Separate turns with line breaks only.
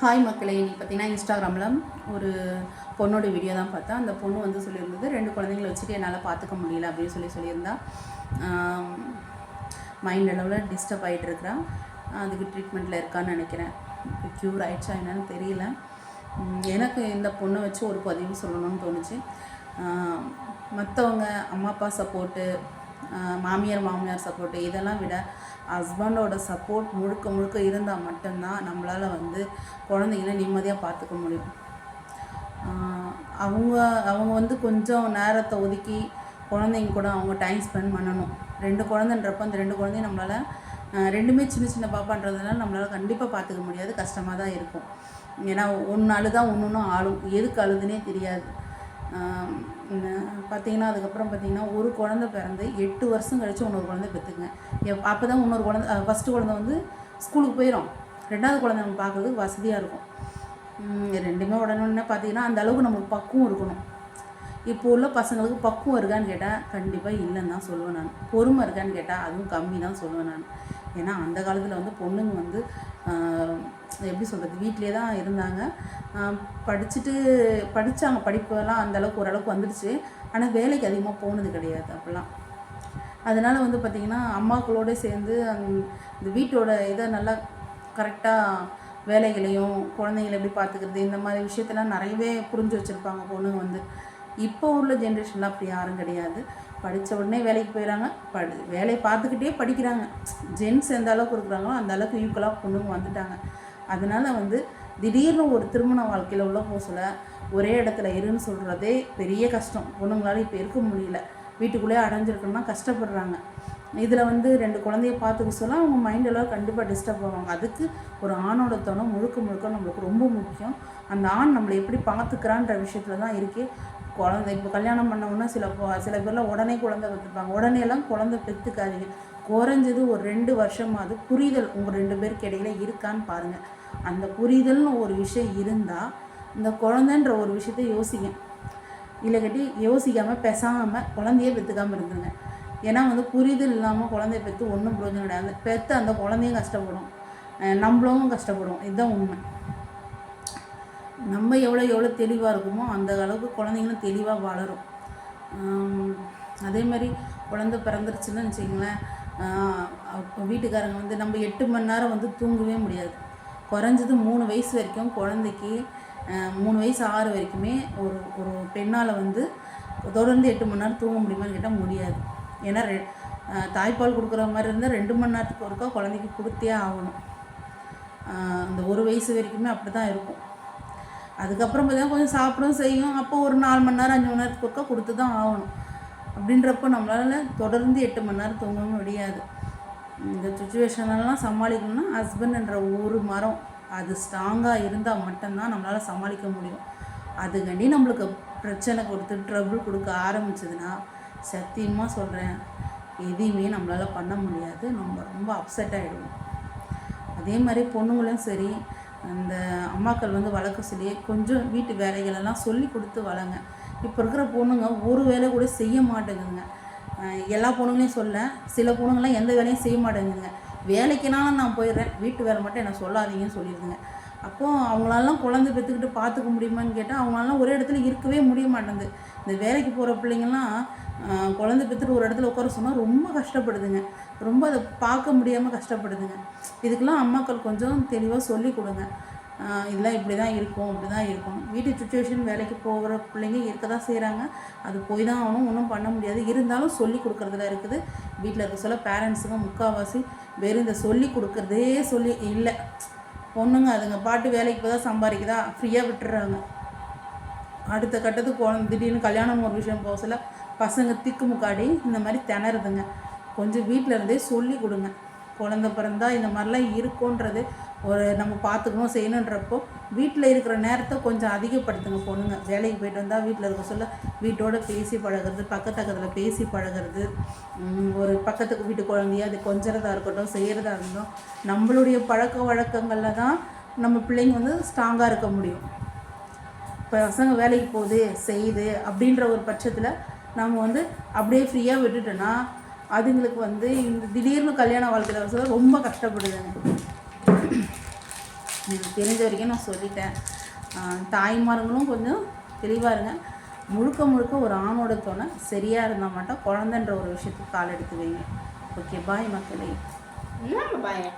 Hi மக்களே, இன்னைக்கு பார்த்தீங்கன்னா இன்ஸ்டாகிராமில் ஒரு பொண்ணோட வீடியோ தான் பார்த்தா. அந்த பொண்ணு வந்து சொல்லியிருந்தது, 2 குழந்தைங்களை வச்சுட்டு என்னால் பார்த்துக்க முடியல அப்படின்னு சொல்லியிருந்தா. மைண்ட் அளவில் டிஸ்டர்ப் ஆகிட்டு இருக்கிறா. அதுக்கு ட்ரீட்மெண்ட்டில் இருக்கான்னு நினைக்கிறேன். க்யூர் ஆகிடுச்சா என்னன்னு தெரியல. எனக்கு இந்த பொண்ணை வச்சு ஒரு பதிவு சொல்லணும்னு தோணுச்சு. மற்றவங்க அம்மா அப்பா சப்போர்ட்டு, மாமியார் சப்போர்ட்டு இதெல்லாம் விட ஹஸ்பண்டோட சப்போர்ட் முழுக்க இருந்தால் மட்டும்தான் நம்மளால் வந்து குழந்தைங்கள நிம்மதியாக பார்த்துக்க முடியும். அவங்க வந்து கொஞ்சம் நேரத்தை ஒதுக்கி குழந்தைங்க கூட அவங்க டைம் ஸ்பெண்ட் பண்ணணும். 2 குழந்தைன்றப்போ அந்த 2 குழந்தையும் நம்மளால் ரெண்டுமே சின்ன பாப்பான்றதுனால நம்மளால் கண்டிப்பாக பார்த்துக்க முடியாது. கஷ்டமாக தான் இருக்கும். ஏன்னா ஒன்று அழுதான் ஒன்று ஆளும், எதுக்கு அழுதுனே தெரியாது. பார்த்திங்கன்னா அதுக்கப்புறம் பார்த்திங்கன்னா ஒரு குழந்தை பிறந்து 8 வருஷம் கழித்து இன்னொரு குழந்தை பெற்றுக்குங்க. அப்போ தான் இன்னொரு குழந்தை, ஃபஸ்ட்டு குழந்தை வந்து ஸ்கூலுக்கு போயிடும். 2வது குழந்தை நம்ம பார்க்குறதுக்கு வசதியாக இருக்கும். ரெண்டுமே உடனே பார்த்திங்கன்னா அந்த அளவுக்கு நம்மளுக்கு பக்குவம் இருக்கணும். இப்போ உள்ள பசங்களுக்கு பக்குவம் இருக்கான்னு கேட்டால் கண்டிப்பாக இல்லைன்னு தான் சொல்லுவேன் நான். பொறுமை இருக்கான்னு கேட்டால் அதுவும் கம்மி தான் சொல்லுவேன் நான். ஏன்னா அந்த காலத்தில் வந்து பொண்ணுங்க வந்து எப்படி சொல்கிறது, வீட்டிலே தான் இருந்தாங்க. படித்தாங்க, படிப்பெல்லாம் அந்தளவுக்கு ஓரளவுக்கு வந்துடுச்சு. ஆனால் வேலைக்கு அதிகமாக போனது கிடையாது அப்போல்லாம். அதனால் வந்து பார்த்திங்கன்னா அம்மாக்களோடு சேர்ந்து இந்த வீட்டோட இதை நல்லா கரெக்டாக வேலைகளையும் குழந்தைங்களை எப்படி பார்த்துக்கிறது இந்த மாதிரி விஷயத்தெல்லாம் நிறையவே புரிஞ்சு வச்சுருப்பாங்க பொண்ணுங்க வந்து. இப்போ உள்ள ஜென்ரேஷனில் அப்படி யாரும் கிடையாது. படித்த உடனே வேலைக்கு போயிடறாங்க, வேலையை பார்த்துக்கிட்டே படிக்கிறாங்க. ஜென்ஸ் எந்த அளவுக்கு இருக்கிறாங்களோ அந்த அளவுக்கு ஈக்குவலாக பொண்ணுங்க வந்துட்டாங்க. அதனால் வந்து திடீர்னு ஒரு திருமண வாழ்க்கையில் உள்ள போக சொல்ல ஒரே இடத்துல இருன்னு சொல்கிறதே பெரிய கஷ்டம். பொண்ணுங்களால் இப்போ இருக்க முடியல. வீட்டுக்குள்ளேயே அடைஞ்சிருக்கணும்னா கஷ்டப்படுறாங்க. இதில் வந்து 2 குழந்தைய பார்த்துக்க சொல்ல அவங்க மைண்டெல்லாம் கண்டிப்பாக டிஸ்டர்ப் ஆவாங்க. அதுக்கு ஒரு ஆணோட தனம் முழுக்க நம்மளுக்கு ரொம்ப முக்கியம். அந்த ஆண் நம்மளை எப்படி பார்த்துக்கிறான்ற விஷயத்தில் தான் இருக்கே. குழந்தை இப்போ கல்யாணம் பண்ணவுன்னா சில பேர்லாம் உடனே குழந்தை பெற்றுப்பாங்க. உடனேலாம் குழந்தை பெற்றுக்காதீங்க. குறைஞ்சது ஒரு 2 வருஷமாவது புரிதல் உங்கள் 2 பேருக்கு இடையில இருக்கான்னு பாருங்கள். அந்த புரிதல்னு ஒரு விஷயம் இருந்தால் இந்த குழந்தைன்ற ஒரு விஷயத்த யோசிங்க. இல்லை கட்டி யோசிக்காமல் பேசாமல் குழந்தையே பெற்றுக்காமல் இருந்துங்க. ஏன்னா வந்து புரிதல் இல்லாமல் குழந்தைய பெற்று ஒன்றும் பிரயோஜனம் கிடையாது. பெற்று அந்த குழந்தையும் கஷ்டப்படும், நம்மளும் கஷ்டப்படும். இதுதான் உண்மை. நம்ம எவ்வளோ தெளிவாக இருக்குமோ அந்த அளவுக்கு குழந்தைங்களும் தெளிவாக வளரும். அதே மாதிரி குழந்தை பிறந்துருச்சுன்னு வச்சிங்களேன், வீட்டுக்காரங்க வந்து நம்ம 8 மணி நேரம் வந்து தூங்கவே முடியாது. குறைஞ்சது 3 வயசு வரைக்கும் குழந்தைக்கு 3 வயசு 6 வரைக்குமே ஒரு பெண்ணால் வந்து தொடர்ந்து 8 மணி நேரம் தூங்க முடியுமான்னு கேட்டால் முடியாது. ஏன்னா தாய்ப்பால் கொடுக்குற மாதிரி இருந்தால் 2 மணி நேரத்துக்கு ஒருக்கா குழந்தைக்கு கொடுத்தே ஆகணும். அந்த 1 வயசு வரைக்குமே அப்படி தான் இருக்கும். அதுக்கப்புறம் பார்த்தீங்கன்னா கொஞ்சம் சாப்பிடும் செய்யும். அப்போ ஒரு 4 மணி நேரம் 5 மணி நேரத்துக்கு ஒருக்கா கொடுத்து தான் ஆகணும். அப்படின்றப்போ நம்மளால் தொடர்ந்து 8 மணி நேரம் தூங்கவும் முடியாது. இந்த சுச்சுவேஷனெல்லாம் சமாளிக்கணும்னா ஹஸ்பண்ட்ன்ற ஒரு மரம் அது ஸ்ட்ராங்காக இருந்தால் மட்டும்தான் நம்மளால் சமாளிக்க முடியும். அதுக்காண்டி நம்மளுக்கு பிரச்சனை கொடுத்து ட்ரபிள் கொடுக்க ஆரம்பிச்சதுன்னா சத்தியமாக சொல்கிறேன், எதையுமே நம்மளால் பண்ண முடியாது. நம்ம ரொம்ப அப்செட் ஆகிடுவோம். அதே மாதிரி பொண்ணுங்களும் சரி, அந்த அம்மாக்கள் வந்து வளர்க்க சொல்லி கொஞ்சம் வீட்டு வேலைகளெல்லாம் சொல்லி கொடுத்து வளங்க. இப்போ இருக்கிற பொண்ணுங்க ஒரு வேலை கூட செய்ய மாட்டேங்குதுங்க. எல்லா பொண்ணுங்களையும் சொல்ல, சில பொண்ணுங்களாம் எந்த வேலையும் செய்ய மாட்டேங்குதுங்க. வேலைக்குனாலும் நான் போயிடுறேன், வீட்டு வேலை மட்டும் என்ன சொல்லாதீங்கன்னு சொல்லிடுதுங்க. அப்போது அவங்களாலாம் குழந்தை பெற்றுக்கிட்டு பார்த்துக்க முடியுமான்னு கேட்டால் அவங்களாலாம் ஒரே இடத்துல இருக்கவே முடிய மாட்டேங்குது. இந்த வேலைக்கு போகிற பிள்ளைங்கள்லாம் குழந்தை பெற்றுட்டு ஒரு இடத்துல உட்கார சொன்னால் ரொம்ப கஷ்டப்படுதுங்க. ரொம்ப அதை பார்க்க முடியாமல் கஷ்டப்படுதுங்க. இதுக்கெல்லாம் அம்மாக்கள் கொஞ்சம் தெளிவாக சொல்லி கொடுங்க. இதெல்லாம் இப்படி தான் இருக்கும், இப்படி தான் இருக்கணும். வீட்டு சுச்சுவேஷன் வேலைக்கு போகிற பிள்ளைங்க இருக்க தான் செய்கிறாங்க. அது போய் தான் ஆகணும், ஒன்றும் பண்ண முடியாது. இருந்தாலும் சொல்லி கொடுக்குறதுல இருக்குது. வீட்டில் இருக்க சொல்ல பேரண்ட்ஸுங்க முக்கால்வாசி வெறும் இந்த சொல்லி கொடுக்குறதே சொல்லி இல்லை. பொண்ணுங்க அதுங்க பாட்டு வேலைக்கு போய் தான் சம்பாதிக்குதா, ஃப்ரீயாக விட்டுறாங்க. அடுத்த கட்டத்துக்கு திடீர்னு கல்யாணம் ஒரு விஷயம் போக சொல்ல பசங்க திக்குமுக்காடி இந்த மாதிரி திணறுதுங்க. கொஞ்சம் வீட்டில் இருந்தே சொல்லி கொடுங்க. குழந்தை பிறந்தா இந்த மாதிரிலாம் இருக்குன்றது ஒரு நம்ம பார்த்துக்கணும் செய்யணுன்றப்போ வீட்டில் இருக்கிற நேரத்தை கொஞ்சம் அதிகப்படுத்துங்க. பொண்ணுங்க வேலைக்கு போய்ட்டு வந்தால் வீட்டில் இருக்க சொல்ல வீட்டோட பேசி பழகிறது, பக்கத்தில் பேசி பழகிறது, ஒரு பக்கத்துக்கு வீட்டு குழந்தைய அது கொஞ்சறதா இருக்கட்டும் செய்கிறதா இருந்தோம், நம்மளுடைய பழக்க வழக்கங்களில் தான் நம்ம பிள்ளைங்க வந்து ஸ்ட்ராங்காக இருக்க முடியும். இப்போ பசங்க வேலைக்கு போகுது செய்யுது அப்படின்ற ஒரு பட்சத்தில் நம்ம வந்து அப்படியே ஃப்ரீயாக விட்டுட்டோன்னா அதுங்களுக்கு வந்து இந்த திடீர்னு கல்யாண வாழ்க்கையில் வர சொல்ல ரொம்ப கஷ்டப்படுதுங்க. எனக்கு தெரிஞ்ச வரைக்கும் நான் சொல்லிட்டேன். தாய்மார்களும் கொஞ்சம் தெளிவாக இருங்க. முழுக்க முழுக்க ஒரு ஆணோட துணை சரியாக இருந்தால் மட்டும் குழந்தைன்ற ஒரு விஷயத்துக்கு கால் எடுத்து வைங்க. ஓகே, பாய் மக்களே.
பாய்.